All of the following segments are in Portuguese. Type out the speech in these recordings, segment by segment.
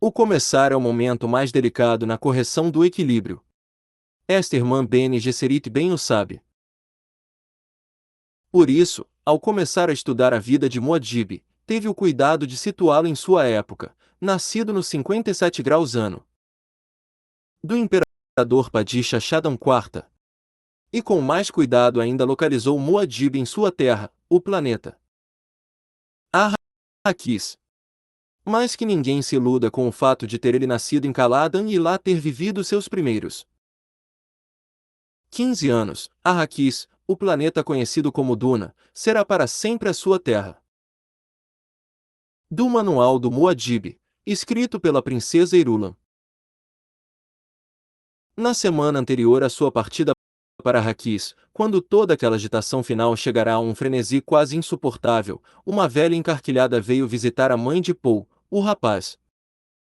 O começar é o momento mais delicado na correção do equilíbrio. Esta irmã Bene Gesserit bem o sabe. Por isso, ao começar a estudar a vida de Muad'Dib, teve o cuidado de situá-lo em sua época, nascido no 57 graus ano do imperador Padishah Shaddam IV. E com mais cuidado ainda localizou Muad'Dib em sua terra, o planeta Arrakis. Mas que ninguém se iluda com o fato de ter ele nascido em Caladan e lá ter vivido seus primeiros 15 anos. Arrakis, o planeta conhecido como Duna, será para sempre a sua terra. Do Manual do Muad'Dib, escrito pela princesa Irulan. Na semana anterior à sua partida para Arrakis, quando toda aquela agitação final chegará a um frenesi quase insuportável, uma velha encarquilhada veio visitar a mãe de Paul, o rapaz.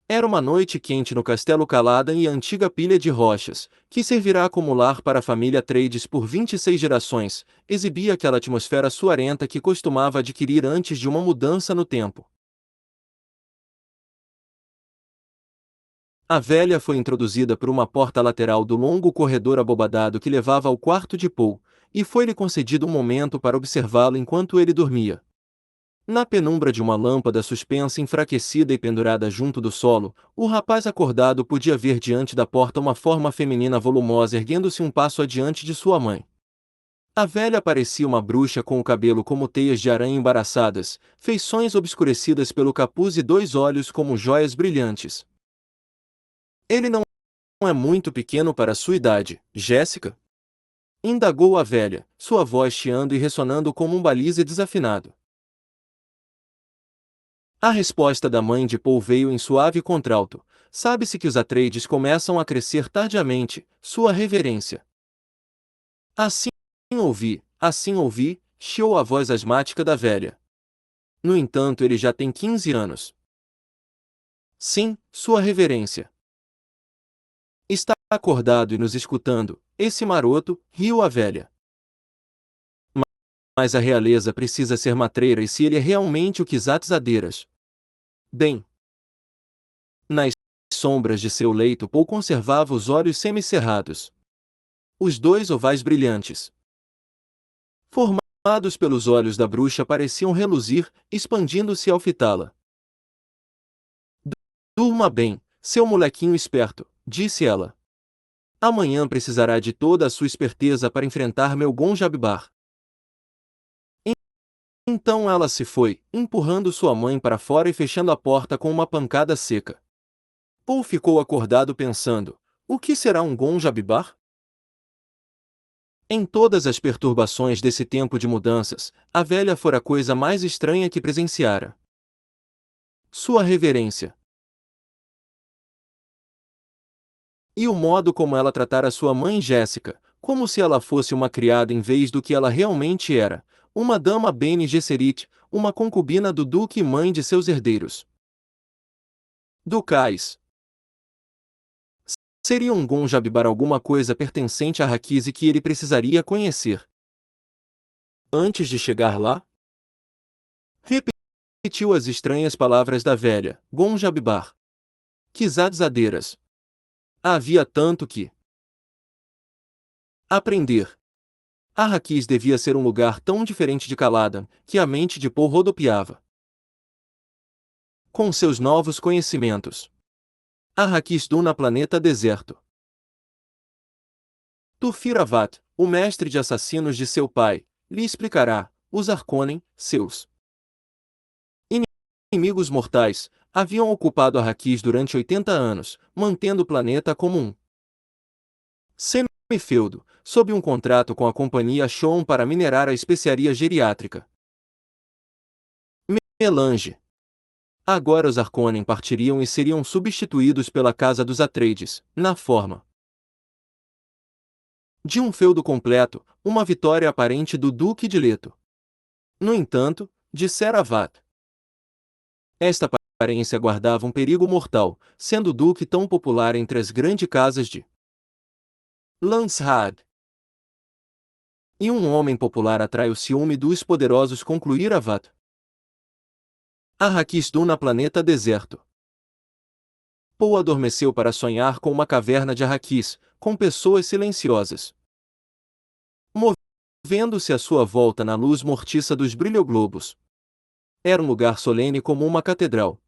Era uma noite quente no Castelo Caladan e a antiga pilha de rochas, que servirá como lar para a família Atreides por 26 gerações, exibia aquela atmosfera suarenta que costumava adquirir antes de uma mudança no tempo. A velha foi introduzida por uma porta lateral do longo corredor abobadado que levava ao quarto de Paul, e foi-lhe concedido um momento para observá-lo enquanto ele dormia. Na penumbra de uma lâmpada suspensa enfraquecida e pendurada junto do solo, o rapaz acordado podia ver diante da porta uma forma feminina volumosa erguendo-se um passo adiante de sua mãe. A velha parecia uma bruxa com o cabelo como teias de aranha embaraçadas, feições obscurecidas pelo capuz e dois olhos como joias brilhantes. Ele não é muito pequeno para sua idade, Jéssica? Indagou a velha, sua voz chiando e ressonando como um balize desafinado. A resposta da mãe de Paul veio em suave contralto. Sabe-se que os Atreides começam a crescer tardiamente, sua reverência. Assim ouvi, chiou a voz asmática da velha. No entanto, ele já tem 15 anos. Sim, sua reverência. Está acordado e nos escutando, esse maroto, riu a velha. Mas a realeza precisa ser matreira e se ele é realmente o Kwisatz-Haderach. Bem, nas sombras de seu leito Paul conservava os semicerrados. Os dois ovais brilhantes, formados pelos olhos da bruxa, pareciam reluzir, expandindo-se ao fitá-la. Durma bem, seu molequinho esperto, disse ela. Amanhã precisará de toda a sua esperteza para enfrentar meu Gonjabbar. Então ela se foi, empurrando sua mãe para fora e fechando a porta com uma pancada seca. Paul ficou acordado pensando, o que será um Gonjabbar? Em todas as perturbações desse tempo de mudanças, a velha fora a coisa mais estranha que presenciara. Sua reverência. E o modo como ela tratara sua mãe Jéssica, como se ela fosse uma criada em vez do que ela realmente era, uma dama Bene Gesserit, uma concubina do duque e mãe de seus herdeiros ducais. Seria um Gonjabbar alguma coisa pertencente a Arrakis que ele precisaria conhecer. Antes de chegar lá, repetiu as estranhas palavras da velha, Gonjabbar. Kwisatz-Haderach. Havia tanto que aprender. Arrakis devia ser um lugar tão diferente de Caladan, que a mente de Paul rodopiava. Com seus novos conhecimentos, Arrakis Duna planeta deserto. Tufir-Avat, o mestre de assassinos de seu pai, lhe explicará, os Harkonnen, seus inimigos mortais, haviam ocupado Arrakis durante 80 anos, mantendo o planeta como um semifeudo, sob um contrato com a companhia Shoun para minerar a especiaria geriátrica Melange. Agora os Harkonnen partiriam e seriam substituídos pela Casa dos Atreides, na forma de um feudo completo, uma vitória aparente do Duque de Leto. No entanto, dissera Avat, esta aparência guardava um perigo mortal, sendo o Duque tão popular entre as grandes casas de Landsraad. E um homem popular atrai o ciúme dos poderosos, concluir Avat. Arrakis Duna planeta deserto. Poe adormeceu para sonhar com uma caverna de Arrakis, com pessoas silenciosas, movendo-se à sua volta na luz mortiça dos brilhoglobos. Era um lugar solene como uma catedral.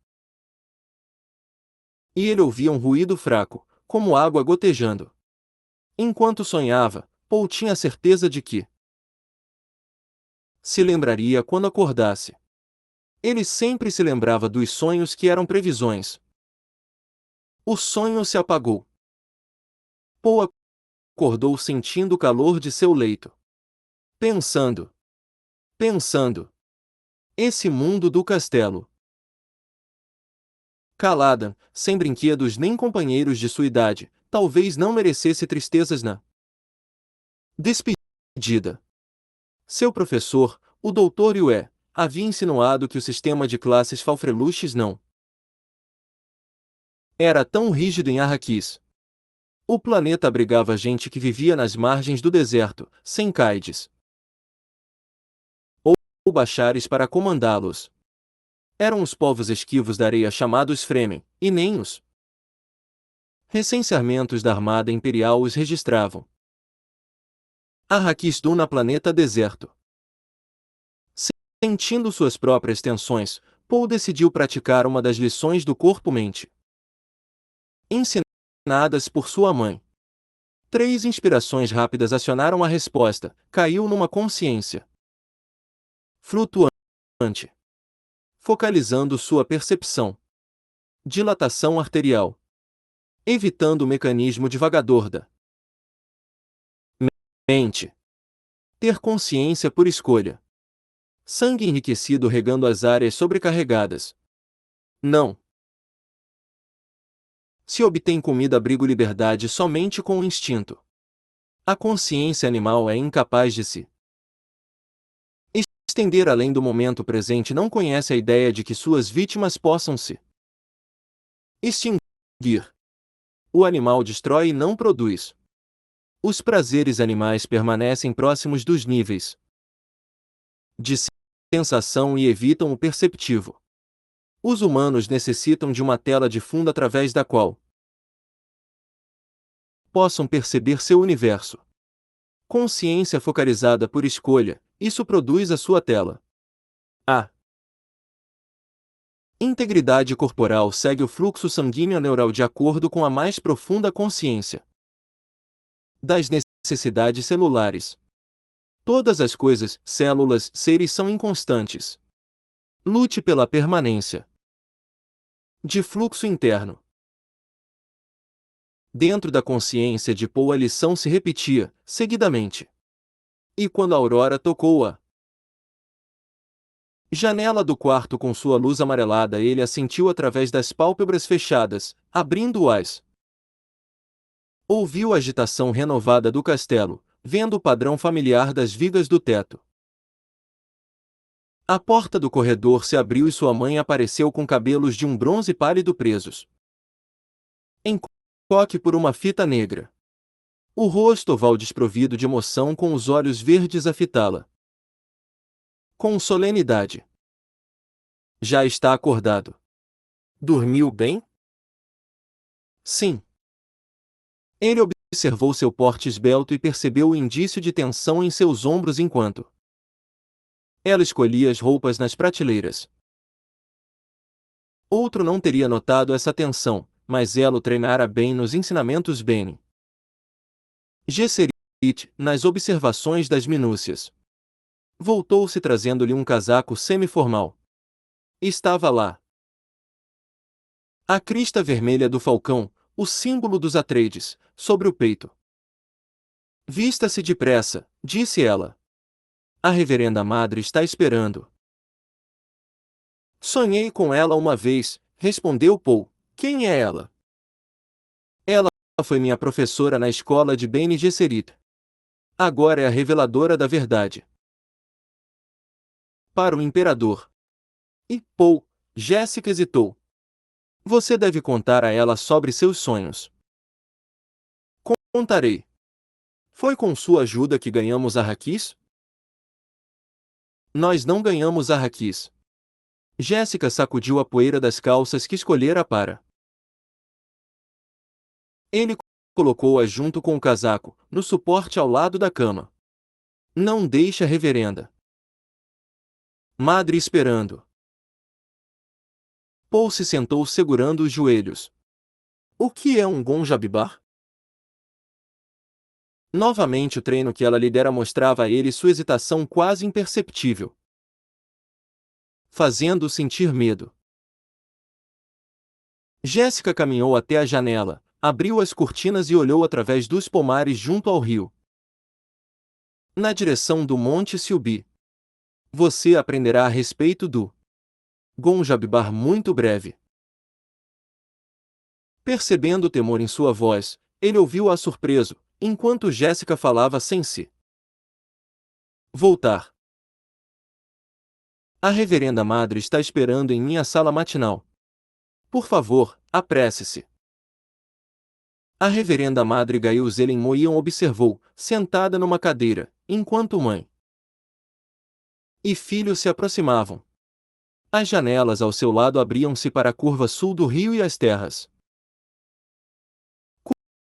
E ele ouvia um ruído fraco, como água gotejando. Enquanto sonhava, Poe tinha certeza de que se lembraria quando acordasse. Ele sempre se lembrava dos sonhos que eram previsões. O sonho se apagou. Poe acordou sentindo o calor de seu leito. Pensando. Esse mundo do castelo. Calada, sem brinquedos nem companheiros de sua idade, talvez não merecesse tristezas na despedida. Seu professor, o Dr. Yue, havia insinuado que o sistema de classes Falfreluches não era tão rígido em Arrakis. O planeta abrigava gente que vivia nas margens do deserto, sem caides ou bachares para comandá-los. Eram os povos esquivos da areia chamados Fremen, e nem os recenseamentos da Armada Imperial os registravam. Arrakis Duna planeta deserto. Sentindo suas próprias tensões, Poe decidiu praticar uma das lições do corpo-mente ensinadas por sua mãe. 3 inspirações rápidas acionaram a resposta, caiu numa consciência flutuante, focalizando sua percepção. Dilatação arterial. Evitando o mecanismo divagador da mente. Ter consciência por escolha. Sangue enriquecido regando as áreas sobrecarregadas. Não se obtém comida, abrigo, liberdade somente com o instinto. A consciência animal é incapaz de se estender além do momento presente, não conhece a ideia de que suas vítimas possam se extinguir. O animal destrói e não produz. Os prazeres animais permanecem próximos dos níveis de sensação e evitam o perceptivo. Os humanos necessitam de uma tela de fundo através da qual possam perceber seu universo. Consciência focalizada por escolha, isso produz a sua tela. A integridade corporal segue o fluxo sanguíneo neural de acordo com a mais profunda consciência das necessidades celulares. Todas as coisas, células, seres são inconstantes. Lute pela permanência de fluxo interno. Dentro da consciência de Poe a lição se repetia, seguidamente. E quando a aurora tocou a janela do quarto com sua luz amarelada, ele a sentiu através das pálpebras fechadas, abrindo-as. Ouviu a agitação renovada do castelo, vendo o padrão familiar das vigas do teto. A porta do corredor se abriu e sua mãe apareceu com cabelos de um bronze pálido presos em coque por uma fita negra. O rosto oval desprovido de emoção, com os olhos verdes a fitá-la com solenidade. Já está acordado. Dormiu bem? Sim. Ele observou seu porte esbelto e percebeu o indício de tensão em seus ombros enquanto ela escolhia as roupas nas prateleiras. Outro não teria notado essa tensão, mas ela o treinara bem nos ensinamentos Bene Gesserit, nas observações das minúcias. Voltou-se trazendo-lhe um casaco semi-formal. Estava lá a crista vermelha do falcão, o símbolo dos Atreides, sobre o peito. Vista-se depressa, disse ela. A reverenda madre está esperando. Sonhei com ela uma vez, respondeu Poe. Quem é ela? Ela foi minha professora na escola de Bene Gesserit. Agora é a reveladora da verdade para o imperador. E Poe, Jéssica hesitou. Você deve contar a ela sobre seus sonhos. Contarei. Foi com sua ajuda que ganhamos Arrakis? Nós não ganhamos Arrakis. Jéssica sacudiu a poeira das calças que escolhera para Ele colocou-a junto com o casaco, no suporte ao lado da cama. Não deixe a reverenda Madre esperando. Paul se sentou segurando os joelhos. O que é um gonjabibar? Novamente o treino que ela lhe dera mostrava a ele sua hesitação quase imperceptível, fazendo-o sentir medo. Jéssica caminhou até a janela, abriu as cortinas e olhou através dos pomares junto ao rio, na direção do Monte Silbi. Você aprenderá a respeito do gonjabibar muito breve. Percebendo o temor em sua voz, ele ouviu-a surpreso, enquanto Jéssica falava sem se voltar. A reverenda madre está esperando em minha sala matinal. Por favor, apresse-se. A reverenda madre Gail Zelen Moian observou, sentada numa cadeira, enquanto mãe e filho se aproximavam. As janelas ao seu lado abriam-se para a curva sul do rio e as terras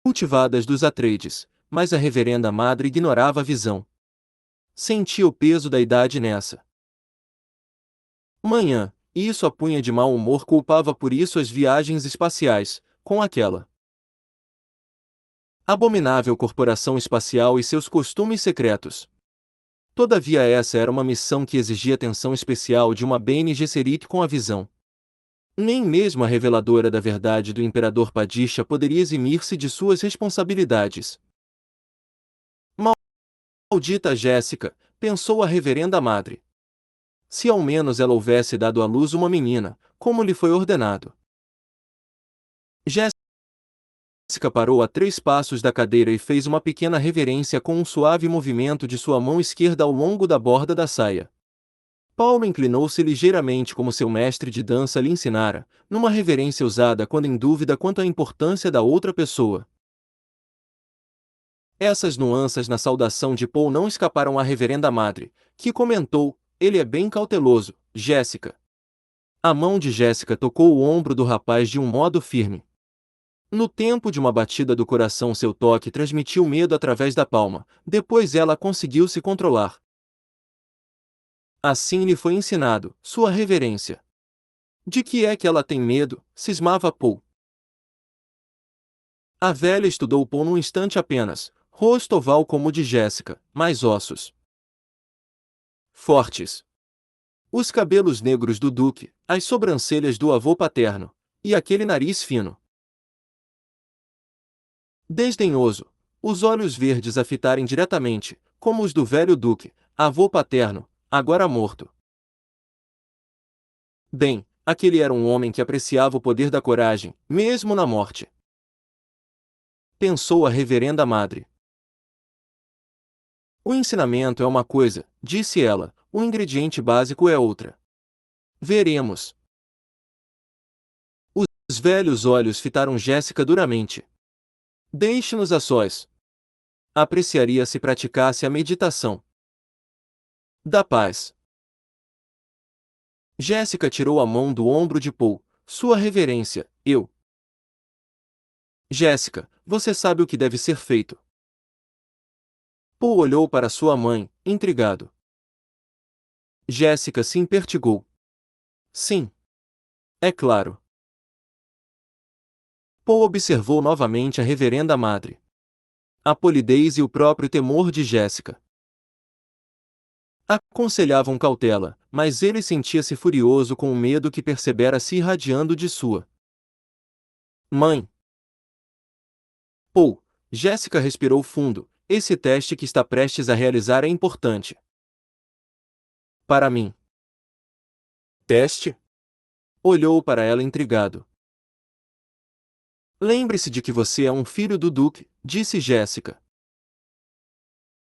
cultivadas dos Atreides, mas a reverenda madre ignorava a visão. Sentia o peso da idade nessa manhã, e isso a punha de mau humor. Culpava por isso as viagens espaciais, com aquela abominável corporação espacial e seus costumes secretos. Todavia essa era uma missão que exigia atenção especial de uma Bene Gesserit com a visão. Nem mesmo a reveladora da verdade do Imperador Padishah poderia eximir-se de suas responsabilidades. Maldita Jéssica, pensou a reverenda madre. Se ao menos ela houvesse dado à luz uma menina, como lhe foi ordenado. Jéssica parou a 3 passos da cadeira e fez uma pequena reverência com um suave movimento de sua mão esquerda ao longo da borda da saia. Paulo inclinou-se ligeiramente como seu mestre de dança lhe ensinara, numa reverência usada quando em dúvida quanto à importância da outra pessoa. Essas nuances na saudação de Paul não escaparam à reverenda madre, que comentou: ele é bem cauteloso, Jéssica. A mão de Jéssica tocou o ombro do rapaz de um modo firme. No tempo de uma batida do coração seu toque transmitiu medo através da palma, depois ela conseguiu se controlar. Assim lhe foi ensinado, sua reverência. De que é que ela tem medo? Cismava Paul. A velha estudou Paul num instante apenas, rosto oval como o de Jéssica, mas ossos fortes. Os cabelos negros do duque, as sobrancelhas do avô paterno, e aquele nariz fino, desdenhoso, os olhos verdes a fitarem diretamente, como os do velho duque, avô paterno, agora morto. Bem, aquele era um homem que apreciava o poder da coragem, mesmo na morte. Pensou a reverenda madre. O ensinamento é uma coisa, disse ela, o ingrediente básico é outra. Veremos. Os velhos olhos fitaram Jéssica duramente. Deixe-nos a sós. Apreciaria se praticasse a meditação da paz. Jéssica tirou a mão do ombro de Paul. Sua reverência, eu. Jéssica, você sabe o que deve ser feito. Paul olhou para sua mãe, intrigado. Jéssica se impertigou. Sim. É claro. Paul observou novamente a reverenda madre. A polidez e o próprio temor de Jéssica aconselhavam cautela, mas ele sentia-se furioso com o medo que percebera se irradiando de sua mãe. Paul, Jéssica respirou fundo, esse teste que está prestes a realizar é importante. Para mim. Teste? Olhou para ela intrigado. Lembre-se de que você é um filho do Duque, disse Jéssica.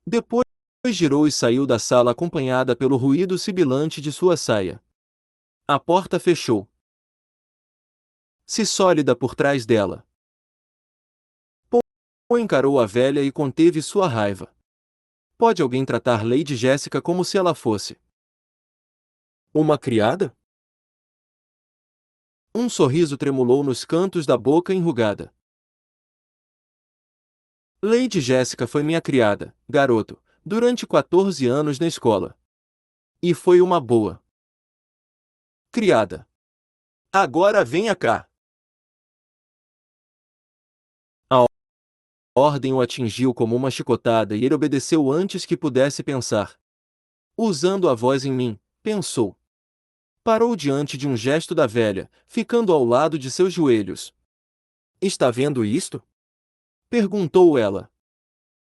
Depois girou e saiu da sala acompanhada pelo ruído sibilante de sua saia. A porta fechou. Se sólida por trás dela. Paul encarou a velha e conteve sua raiva. Pode alguém tratar Lady Jéssica como se ela fosse uma criada? Um sorriso tremulou nos cantos da boca enrugada. Lady Jéssica foi minha criada, garoto, durante 14 anos na escola. E foi uma boa criada. Agora venha cá. A ordem o atingiu como uma chicotada e ele obedeceu antes que pudesse pensar. Usando a voz em mim, pensou. Parou diante de um gesto da velha, ficando ao lado de seus joelhos. Está vendo isto? Perguntou ela.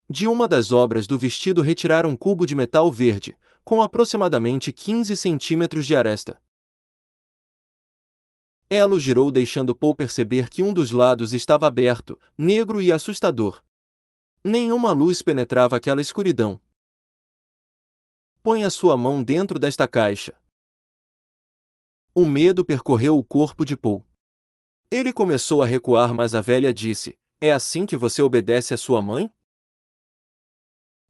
De uma das obras do vestido retiraram um cubo de metal verde, com aproximadamente 15 centímetros de aresta. Ela o girou deixando Paul perceber que um dos lados estava aberto, negro e assustador. Nenhuma luz penetrava aquela escuridão. Põe a sua mão dentro desta caixa. O medo percorreu o corpo de Paul. Ele começou a recuar, mas a velha disse: É assim que você obedece à sua mãe?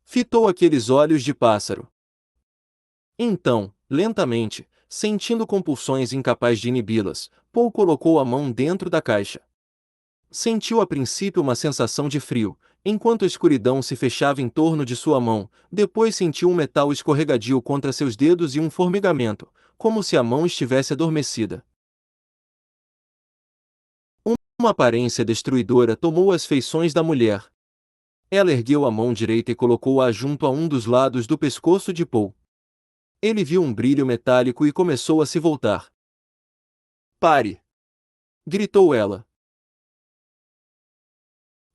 Fitou aqueles olhos de pássaro. Então, lentamente, sentindo compulsões incapazes de inibi-las, Paul colocou a mão dentro da caixa. Sentiu a princípio uma sensação de frio, enquanto a escuridão se fechava em torno de sua mão, depois sentiu um metal escorregadio contra seus dedos e um formigamento, como se a mão estivesse adormecida. Uma aparência destruidora tomou as feições da mulher. Ela ergueu a mão direita e colocou-a junto a um dos lados do pescoço de Paul. Ele viu um brilho metálico e começou a se voltar. Pare! Gritou ela.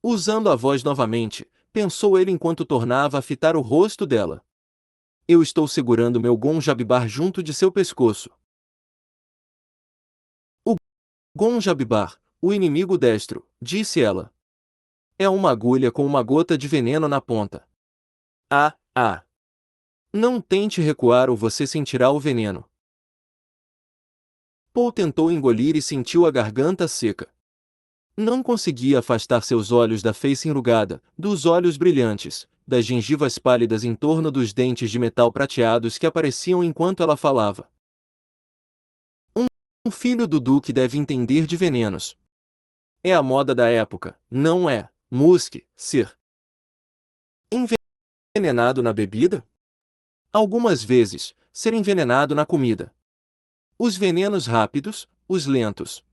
Usando a voz novamente, pensou ele enquanto tornava a fitar o rosto dela. Eu estou segurando meu Gonjabibar junto de seu pescoço. O Gonjabibar, o inimigo destro, disse ela. É uma agulha com uma gota de veneno na ponta. Ah, ah! Não tente recuar ou você sentirá o veneno. Paul tentou engolir e sentiu a garganta seca. Não conseguia afastar seus olhos da face enrugada, dos olhos brilhantes, das gengivas pálidas em torno dos dentes de metal prateados que apareciam enquanto ela falava. Um filho do Duque deve entender de venenos. É a moda da época, não é, Musk, ser envenenado na bebida? Algumas vezes, ser envenenado na comida. Os venenos rápidos, os lentos.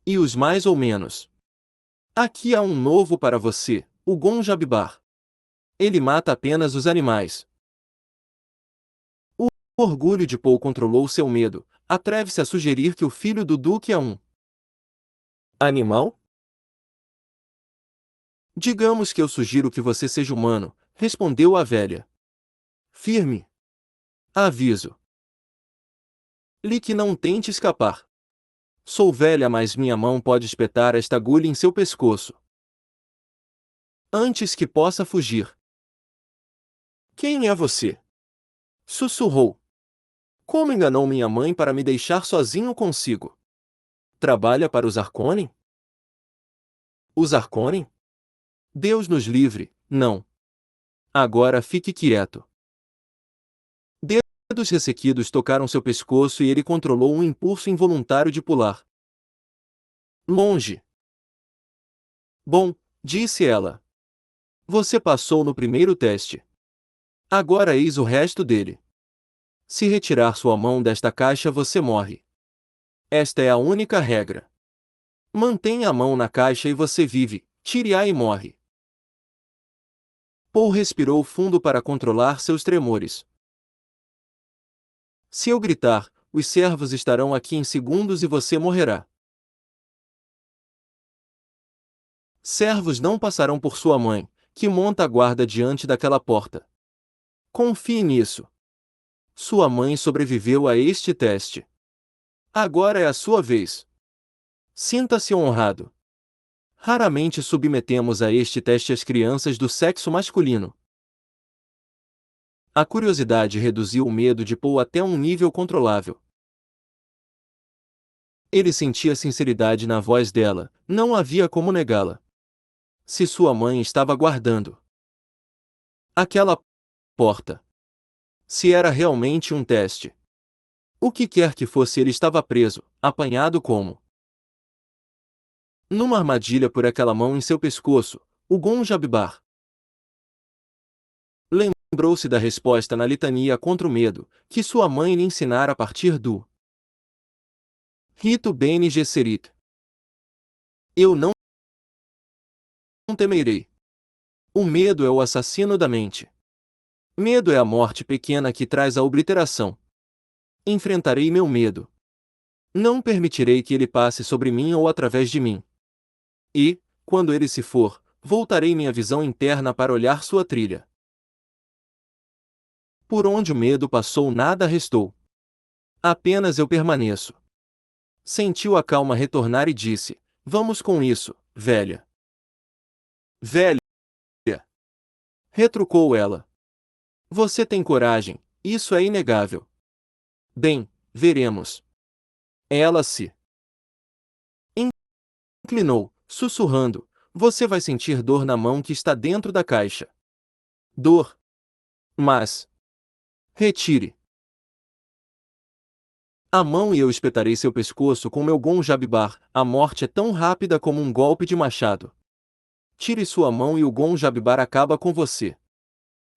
E os mais ou menos. Aqui há um novo para você, o Gonjabibar. Ele mata apenas os animais. O orgulho de Paul controlou seu medo. Atreve-se a sugerir que o filho do Duque é um animal? Digamos que eu sugiro que você seja humano, respondeu a velha. Firme. Aviso. Lhe que não tente escapar. Sou velha, mas minha mão pode espetar esta agulha em seu pescoço. Antes que possa fugir. Quem é você? Sussurrou. Como enganou minha mãe para me deixar sozinho consigo? Trabalha para os Harkonnen? Os Harkonnen? Deus nos livre, não. Agora fique quieto. Dedos ressequidos tocaram seu pescoço e ele controlou um impulso involuntário de pular. Longe. Bom, disse ela. Você passou no primeiro teste. Agora eis o resto dele. Se retirar sua mão desta caixa, você morre. Esta é a única regra. Mantenha a mão na caixa e você vive, tire-a e morre. Paul respirou fundo para controlar seus tremores. Se eu gritar, os servos estarão aqui em segundos e você morrerá. Servos não passarão por sua mãe, que monta a guarda diante daquela porta. Confie nisso. Sua mãe sobreviveu a este teste. Agora é a sua vez. Sinta-se honrado. Raramente submetemos a este teste as crianças do sexo masculino. A curiosidade reduziu o medo de Paul até um nível controlável. Ele sentia sinceridade na voz dela, não havia como negá-la. Se sua mãe estava guardando aquela porta. Se era realmente um teste. O que quer que fosse, ele estava preso, apanhado como numa armadilha por aquela mão em seu pescoço. O Gonjabibar lembrou-se da resposta na litania contra o medo, que sua mãe lhe ensinara a partir do Rito Bene Gesserit. Eu não temerei. O medo é o assassino da mente. Medo é a morte pequena que traz a obliteração. Enfrentarei meu medo. Não permitirei que ele passe sobre mim ou através de mim. E, quando ele se for, voltarei minha visão interna para olhar sua trilha. Por onde o medo passou nada restou. Apenas eu permaneço. Sentiu a calma retornar e disse: Vamos com isso, velha. Velha! Retrucou ela. Você tem coragem, isso é inegável. Bem, veremos. Ela se inclinou, sussurrando: Você vai sentir dor na mão que está dentro da caixa. Dor. Mas. Retire a mão e eu espetarei seu pescoço com meu Gonjabibar. A morte é tão rápida como um golpe de machado. Tire sua mão e o Gonjabibar acaba com você.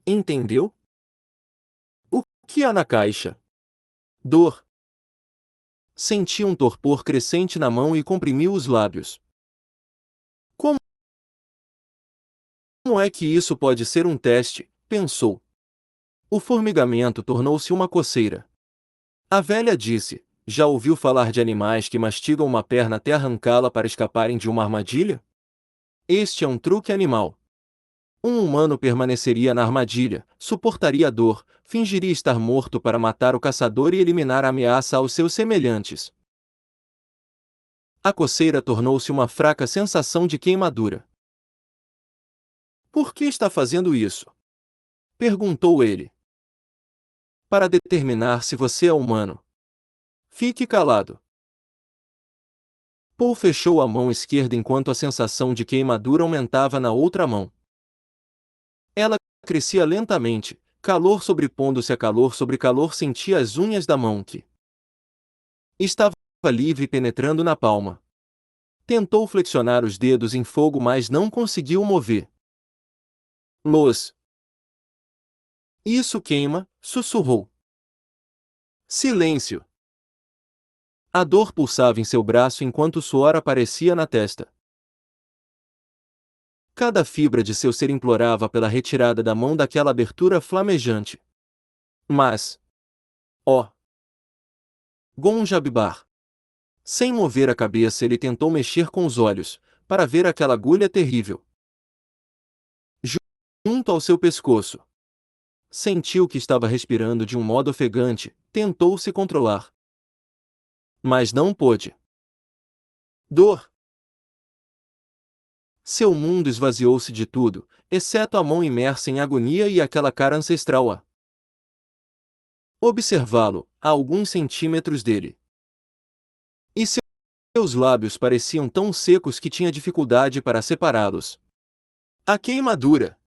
Entendeu? O que há na caixa? Dor. Senti um torpor crescente na mão e comprimiu os lábios. Como é que isso pode ser um teste? Pensou. O formigamento tornou-se uma coceira. A velha disse: Já ouviu falar de animais que mastigam uma perna até arrancá-la para escaparem de uma armadilha? Este é um truque animal. Um humano permaneceria na armadilha, suportaria a dor, fingiria estar morto para matar o caçador e eliminar a ameaça aos seus semelhantes. A coceira tornou-se uma fraca sensação de queimadura. Por que está fazendo isso? Perguntou ele. Para determinar se você é humano. Fique calado. Paul fechou a mão esquerda enquanto a sensação de queimadura aumentava na outra mão. Ela crescia lentamente, calor sobrepondo-se a calor sobre calor. Sentia as unhas da mão que estava livre penetrando na palma. Tentou flexionar os dedos em fogo, mas não conseguiu mover. Los. Isso queima, sussurrou. Silêncio. A dor pulsava em seu braço enquanto o suor aparecia na testa. Cada fibra de seu ser implorava pela retirada da mão daquela abertura flamejante. Mas... ó! Gonjabibar! Sem mover a cabeça, ele tentou mexer com os olhos, para ver aquela agulha terrível junto ao seu pescoço. Sentiu que estava respirando de um modo ofegante, tentou se controlar. Mas não pôde. Dor. Seu mundo esvaziou-se de tudo, exceto a mão imersa em agonia e aquela cara ancestral a observá-lo, a alguns centímetros dele. E seus lábios pareciam tão secos que tinha dificuldade para separá-los. A queimadura.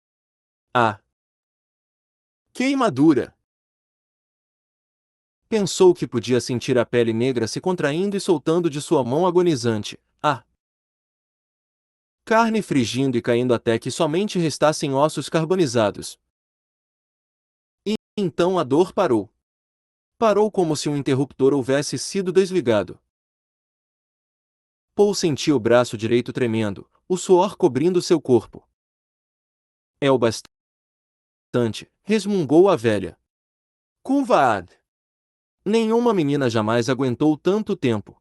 A queimadura. Pensou que podia sentir a pele negra se contraindo e soltando de sua mão agonizante. A carne frigindo e caindo até que somente restassem ossos carbonizados. E então a dor parou. Parou como se um interruptor houvesse sido desligado. Paul sentiu o braço direito tremendo, o suor cobrindo seu corpo. É o bastante, resmungou a velha. Kunvaad. Nenhuma menina jamais aguentou tanto tempo.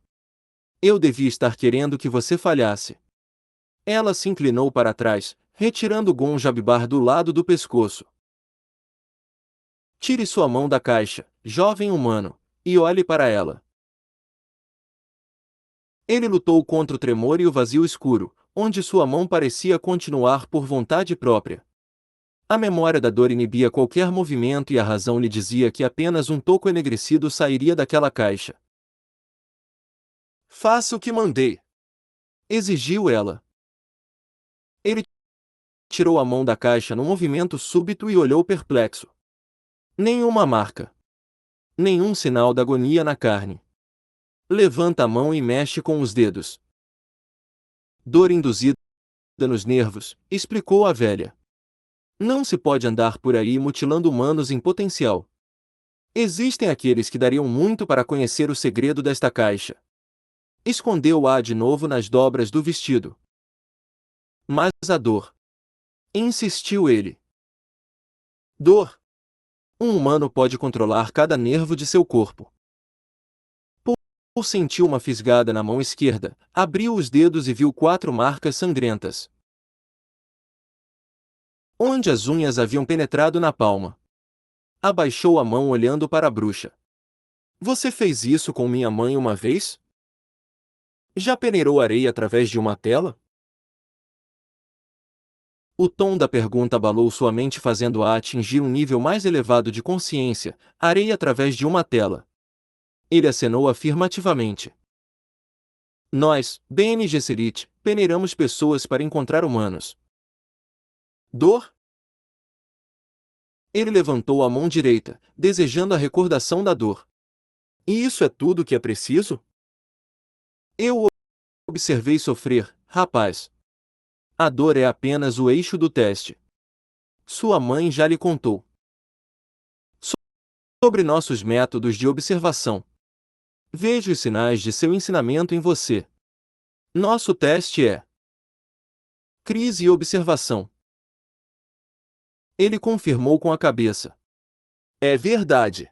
Eu devia estar querendo que você falhasse. Ela se inclinou para trás, retirando Gonjabibar do lado do pescoço. Tire sua mão da caixa, jovem humano, e olhe para ela. Ele lutou contra o tremor e o vazio escuro, onde sua mão parecia continuar por vontade própria. A memória da dor inibia qualquer movimento e a razão lhe dizia que apenas um toco enegrecido sairia daquela caixa. Faça o que mandei, exigiu ela. Ele tirou a mão da caixa num movimento súbito e olhou perplexo. Nenhuma marca. Nenhum sinal da agonia na carne. Levanta a mão e mexe com os dedos. Dor induzida nos nervos, explicou a velha. Não se pode andar por aí mutilando humanos em potencial. Existem aqueles que dariam muito para conhecer o segredo desta caixa. Escondeu-a de novo nas dobras do vestido. Mas a dor. Insistiu ele. Dor. Um humano pode controlar cada nervo de seu corpo. Paul sentiu uma fisgada na mão esquerda, abriu os dedos e viu 4 marcas sangrentas, onde as unhas haviam penetrado na palma. Abaixou a mão olhando para a bruxa. Você fez isso com minha mãe uma vez? Já peneirou areia através de uma tela? O tom da pergunta abalou sua mente, fazendo-a atingir um nível mais elevado de consciência. Areia através de uma tela. Ele acenou afirmativamente. Nós, Bene Gesserit, peneiramos pessoas para encontrar humanos. Dor? Ele levantou a mão direita, desejando a recordação da dor. E isso é tudo que é preciso? Eu o observei sofrer, rapaz. A dor é apenas o eixo do teste. Sua mãe já lhe contou sobre nossos métodos de observação. Vejo os sinais de seu ensinamento em você. Nosso teste é crise e observação. Ele confirmou com a cabeça. É verdade.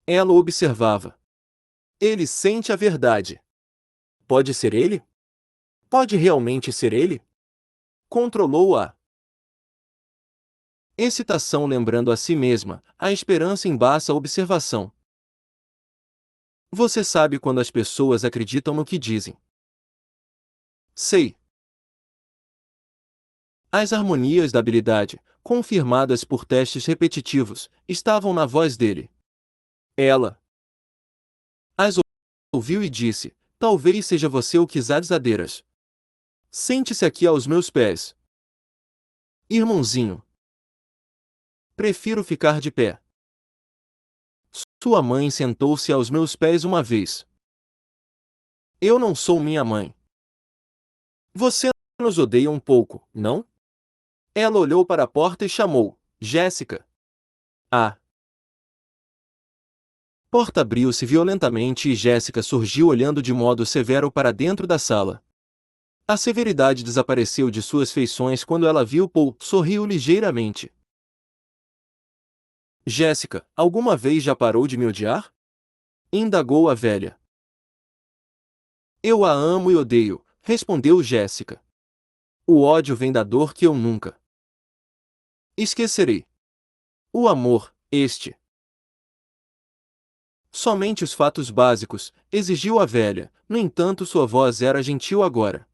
Ela o observava. Ele sente a verdade. Pode ser ele? Pode realmente ser ele? Controlou-a. Excitação, lembrando a si mesma, a esperança embaça a observação. Você sabe quando as pessoas acreditam no que dizem. Sei. As harmonias da habilidade, confirmadas por testes repetitivos, estavam na voz dele. Ela as ouviu e disse, talvez seja você o Quizadzadeiras. Sente-se aqui aos meus pés. Irmãozinho. Prefiro ficar de pé. Sua mãe sentou-se aos meus pés uma vez. Eu não sou minha mãe. Você nos odeia um pouco, não? Ela olhou para a porta e chamou, Jéssica. A porta abriu-se violentamente e Jéssica surgiu olhando de modo severo para dentro da sala. A severidade desapareceu de suas feições quando ela viu Paul, sorriu ligeiramente. Jéssica, alguma vez já parou de me odiar? Indagou a velha. Eu a amo e odeio, respondeu Jéssica. O ódio vem da dor que eu nunca esquecerei. O amor, este. Somente os fatos básicos, exigiu a velha, no entanto sua voz era gentil agora.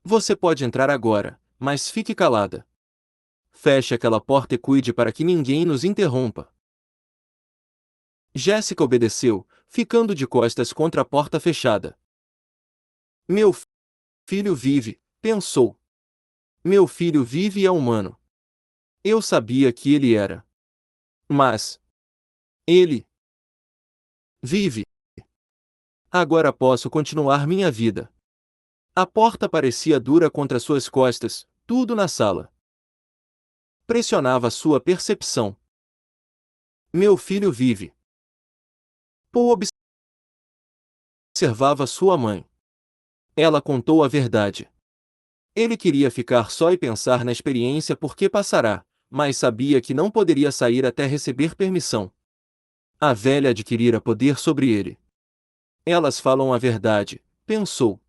Você pode entrar agora, mas fique calada. Feche aquela porta e cuide para que ninguém nos interrompa. Jéssica obedeceu, ficando de costas contra a porta fechada. Meu filho vive, pensou. Meu filho vive e é humano. Eu sabia que ele era. Mas ele vive. Agora posso continuar minha vida. A porta parecia dura contra suas costas, tudo na sala pressionava sua percepção. Meu filho vive. Paul observava sua mãe. Ela contou a verdade. Ele queria ficar só e pensar na experiência por que passará, mas sabia que não poderia sair até receber permissão. A velha adquirira poder sobre ele. Elas falam a verdade, pensou.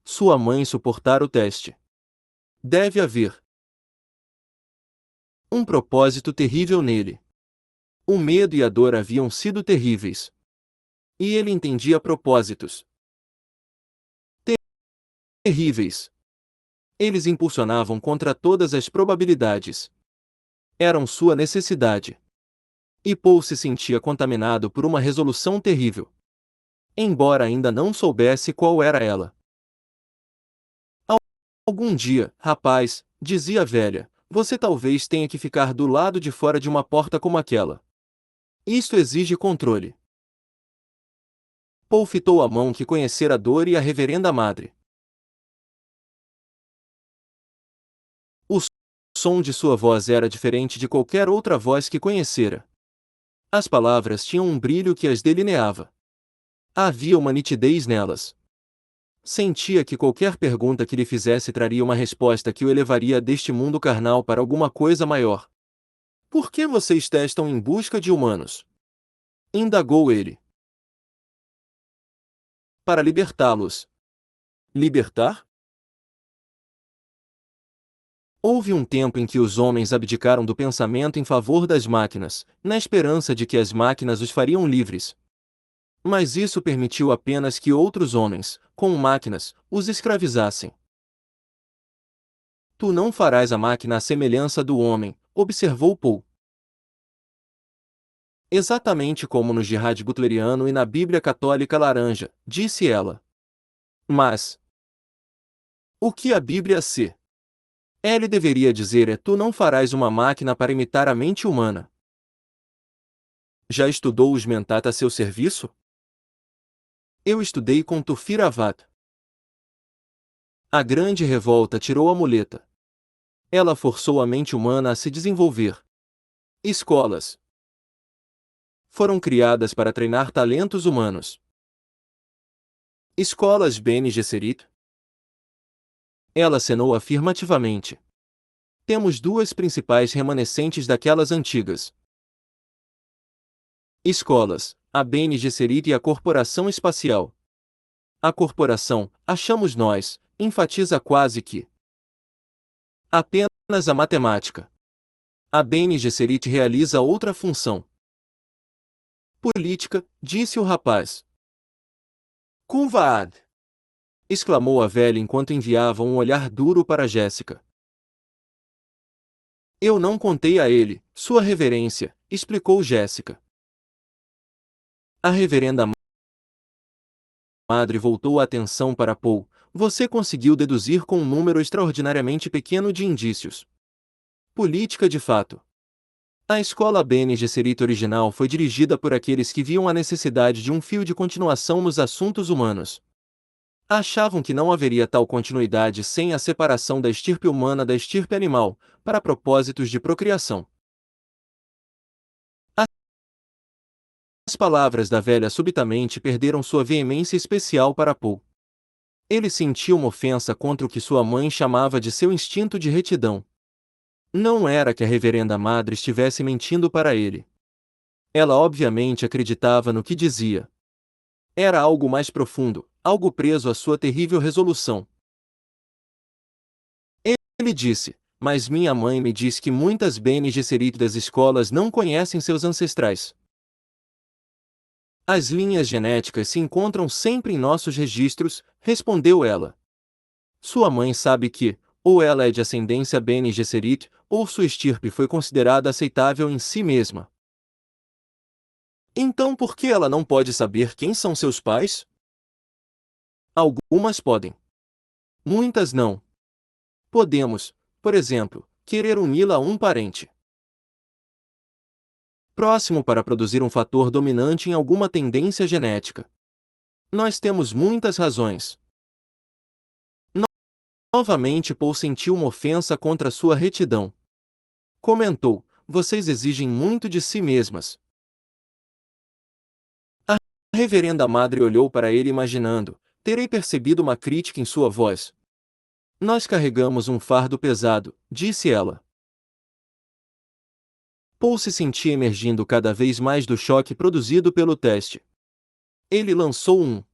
Sua mãe suportar o teste. Deve haver um propósito terrível nele. O medo e a dor haviam sido terríveis. E ele entendia propósitos terríveis. Eles impulsionavam contra todas as probabilidades. Eram sua necessidade. E Paul se sentia contaminado por uma resolução terrível. Embora ainda não soubesse qual era ela. Algum dia, rapaz, dizia a velha, você talvez tenha que ficar do lado de fora de uma porta como aquela. Isto exige controle. Paul fitou a mão que conhecera a dor e a reverenda madre. O som de sua voz era diferente de qualquer outra voz que conhecera. As palavras tinham um brilho que as delineava. Havia uma nitidez nelas. Sentia que qualquer pergunta que lhe fizesse traria uma resposta que o elevaria deste mundo carnal para alguma coisa maior. Por que vocês estão em busca de humanos? Indagou ele. Para libertá-los. Libertar? Houve um tempo em que os homens abdicaram do pensamento em favor das máquinas, na esperança de que as máquinas os fariam livres. Mas isso permitiu apenas que outros homens, com máquinas, os escravizassem. Tu não farás a máquina à semelhança do homem, observou Paul. Exatamente como no jihad butleriano e na Bíblia católica laranja, disse ela. Mas o que a Bíblia se? Ele deveria dizer é tu não farás uma máquina para imitar a mente humana. Já estudou os mentat a seu serviço? Eu estudei com Tufir-Avat. A grande revolta tirou a muleta. Ela forçou a mente humana a se desenvolver. Escolas foram criadas para treinar talentos humanos. Escolas Bene Gesserit? Ela acenou afirmativamente. Temos duas principais remanescentes daquelas antigas escolas, a Bene Gesserit e a Corporação Espacial. A corporação, achamos nós, enfatiza quase que apenas a matemática. A Bene Gesserit realiza outra função. Política, disse o rapaz. Kuvaad! Exclamou a velha enquanto enviava um olhar duro para Jéssica. Eu não contei a ele, Sua Reverência, explicou Jéssica. A reverenda madre voltou a atenção para Paul. Você conseguiu deduzir com um número extraordinariamente pequeno de indícios. Política de fato. A escola Bene Gesserit original foi dirigida por aqueles que viam a necessidade de um fio de continuação nos assuntos humanos. Achavam que não haveria tal continuidade sem a separação da estirpe humana da estirpe animal, para propósitos de procriação. As palavras da velha subitamente perderam sua veemência especial para Paul. Ele sentia uma ofensa contra o que sua mãe chamava de seu instinto de retidão. Não era que a reverenda madre estivesse mentindo para ele. Ela obviamente acreditava no que dizia. Era algo mais profundo, algo preso à sua terrível resolução. Ele disse, mas minha mãe me diz que muitas Bene Gesserit das escolas não conhecem seus ancestrais. As linhas genéticas se encontram sempre em nossos registros, respondeu ela. Sua mãe sabe que, ou ela é de ascendência Bene Gesserit, ou sua estirpe foi considerada aceitável em si mesma. Então por que ela não pode saber quem são seus pais? Algumas podem. Muitas não. Podemos, por exemplo, querer uni-la a um parente próximo para produzir um fator dominante em alguma tendência genética. Nós temos muitas razões. Novamente Paul sentiu uma ofensa contra sua retidão. Comentou, vocês exigem muito de si mesmas. A reverenda madre olhou para ele imaginando, terei percebido uma crítica em sua voz. Nós carregamos um fardo pesado, disse ela. Paul se sentia emergindo cada vez mais do choque produzido pelo teste. Ele lançou um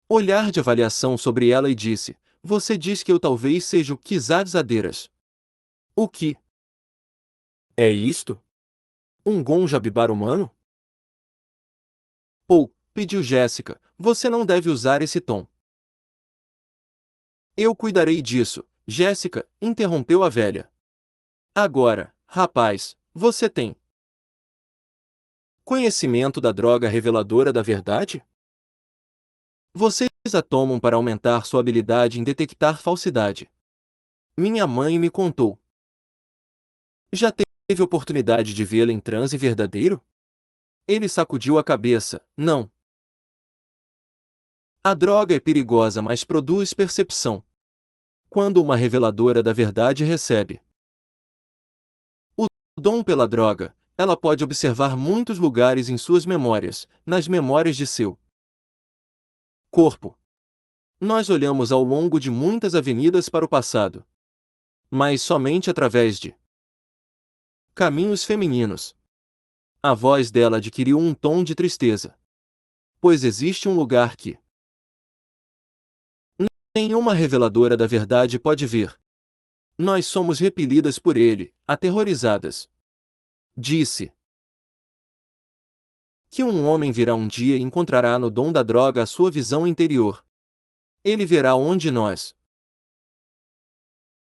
olhar de avaliação sobre ela e disse, você diz que eu talvez seja o Kizadzadeiras. O que? É isto? Um Gonjabibar humano? Paul, pediu Jéssica, você não deve usar esse tom. Eu cuidarei disso, Jéssica, interrompeu a velha. Agora, rapaz, você tem conhecimento da droga reveladora da verdade? Vocês a tomam para aumentar sua habilidade em detectar falsidade. Minha mãe me contou. Já teve oportunidade de vê-la em transe verdadeiro? Ele sacudiu a cabeça. Não. A droga é perigosa, mas produz percepção. Quando uma reveladora da verdade recebe o dom pela droga, ela pode observar muitos lugares em suas memórias, nas memórias de seu corpo. Nós olhamos ao longo de muitas avenidas para o passado, mas somente através de caminhos femininos. A voz dela adquiriu um tom de tristeza. Pois existe um lugar que nenhuma reveladora da verdade pode ver. Nós somos repelidas por ele, aterrorizadas. Disse que um homem virá um dia e encontrará no dom da droga a sua visão interior. Ele verá onde nós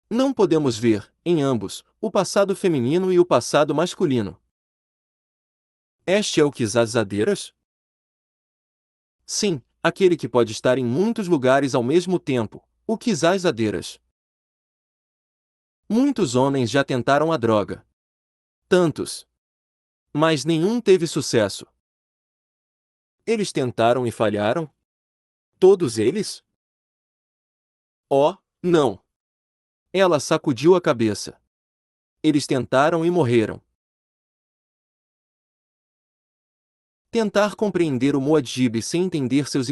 não podemos ver, em ambos, o passado feminino e o passado masculino. Este é o Quizazadeiras? Sim, aquele que pode estar em muitos lugares ao mesmo tempo, o Quizazadeiras. Muitos homens já tentaram a droga. Tantos. Mas nenhum teve sucesso. Eles tentaram e falharam? Todos eles? Oh, não! Ela sacudiu a cabeça. Eles tentaram e morreram. Tentar compreender o Muad'Dib sem entender seus